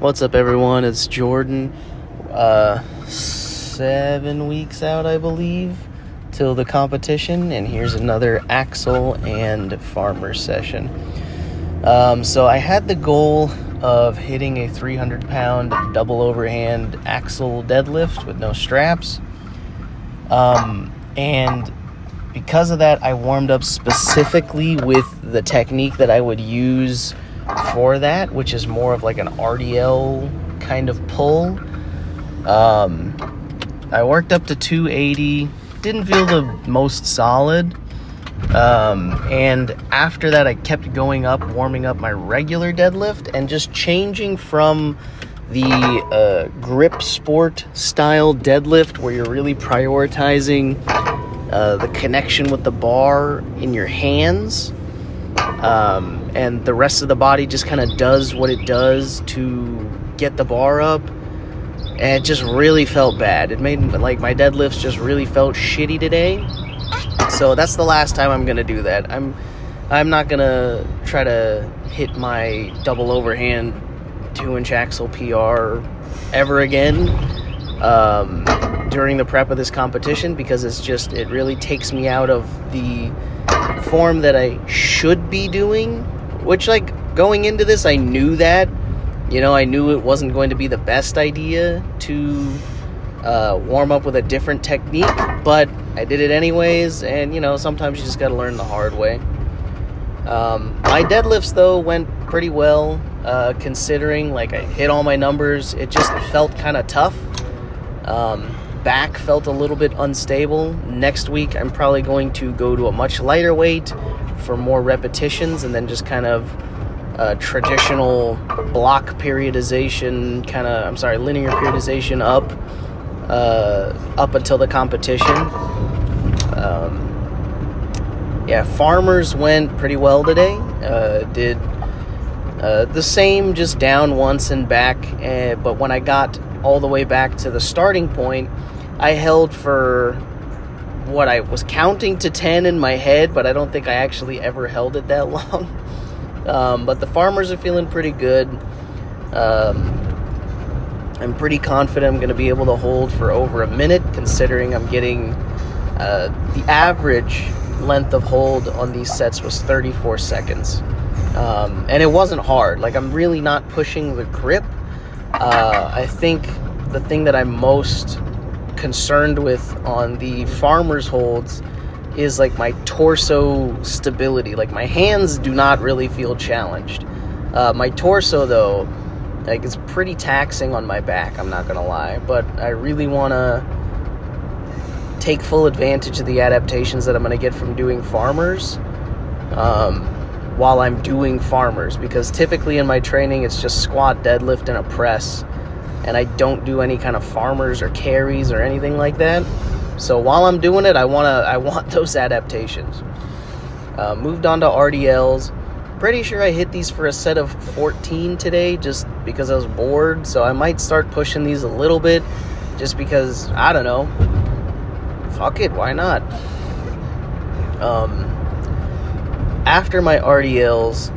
What's up, everyone? It's Jordan. 7 weeks out, I believe, till the competition, and here's another Axle and Farmer session. So I had the goal of hitting a 300-pound double overhand axle deadlift with no straps. And because of that, I warmed up specifically with the technique that I would use for that, which is more of like an RDL kind of pull. I worked up to 280, didn't feel the most solid. And after that, I kept going up, warming up my regular deadlift and just changing from the grip sport style deadlift where you're really prioritizing the connection with the bar in your hands, and the rest of the body just kind of does what it does to get the bar up. And it just really felt bad. It made like my deadlifts just really felt shitty today. So that's the last time I'm gonna do that. I'm not gonna try to hit my double overhand 2-inch axle PR ever again during the prep of this competition, because it really takes me out of the form that I should be doing, which, like, going into this, I knew that. I knew it wasn't going to be the best idea to warm up with a different technique, but I did it anyways, and, sometimes you just gotta learn the hard way. My deadlifts, though, went pretty well, considering, like, I hit all my numbers. It just felt kind of tough. Back felt a little bit unstable. Next week, I'm probably going to go to a much lighter weight for more repetitions, and then just kind of traditional block periodization, linear periodization up until the competition. Farmers went pretty well today. Did the same, just down once and back, but when I got all the way back to the starting point, I held for what I was counting to 10 in my head, but I don't think I actually ever held it that long. But the farmers are feeling pretty good. I'm pretty confident I'm going to be able to hold for over a minute, considering I'm getting the average length of hold on these sets was 34 seconds. And it wasn't hard. Like, I'm really not pushing the grip. I think the thing that I'm most concerned with on the farmers holds is, like, my torso stability. Like, my hands do not really feel challenged. My torso, though, like, it's pretty taxing on my back, I'm not gonna lie, but I really want to take full advantage of the adaptations that I'm gonna get from doing farmers while I'm doing farmers, because typically in my training it's just squat, deadlift, and a press, and I don't do any kind of farmers or carries or anything like that. So while I'm doing it, I want those adaptations. Moved on to RDLs. Pretty sure I hit these for a set of 14 today, just because I was bored. So I might start pushing these a little bit, just because, I don't know. Fuck it, why not? After my RDLs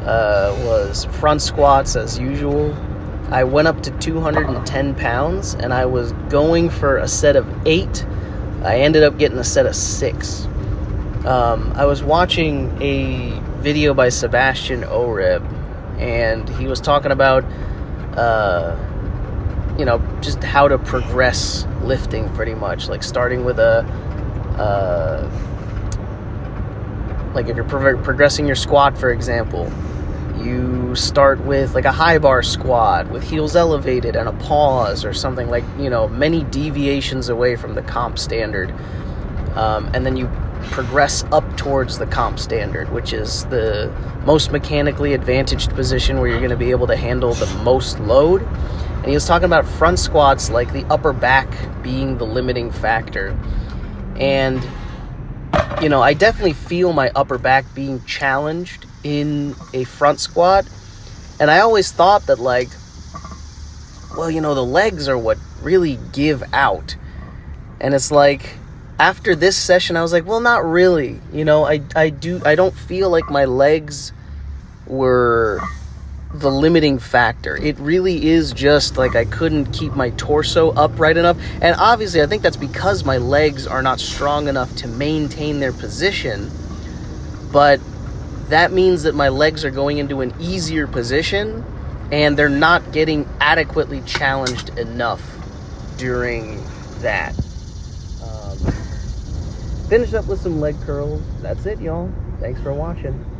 was front squats as usual. I went up to 210 pounds, and I was going for a set of 8. I ended up getting a set of 6. I was watching a video by Sebastian Oreb, and he was talking about, just how to progress lifting, pretty much. Like, starting with like, if you're progressing your squat, for example, you start with, like, a high bar squat with heels elevated and a pause or something, like, many deviations away from the comp standard. And then you progress up towards the comp standard, which is the most mechanically advantaged position where you're going to be able to handle the most load. And he was talking about front squats, like the upper back being the limiting factor. And, I definitely feel my upper back being challenged in a front squat. And I always thought that, like, well, the legs are what really give out. And it's like, after this session, I was like, well, not really. I don't feel like my legs were the limiting factor. It really is just like I couldn't keep my torso upright enough. And obviously I think that's because my legs are not strong enough to maintain their position. But that means that my legs are going into an easier position and they're not getting adequately challenged enough during that. Finish up with some leg curls. That's it, y'all. Thanks for watching.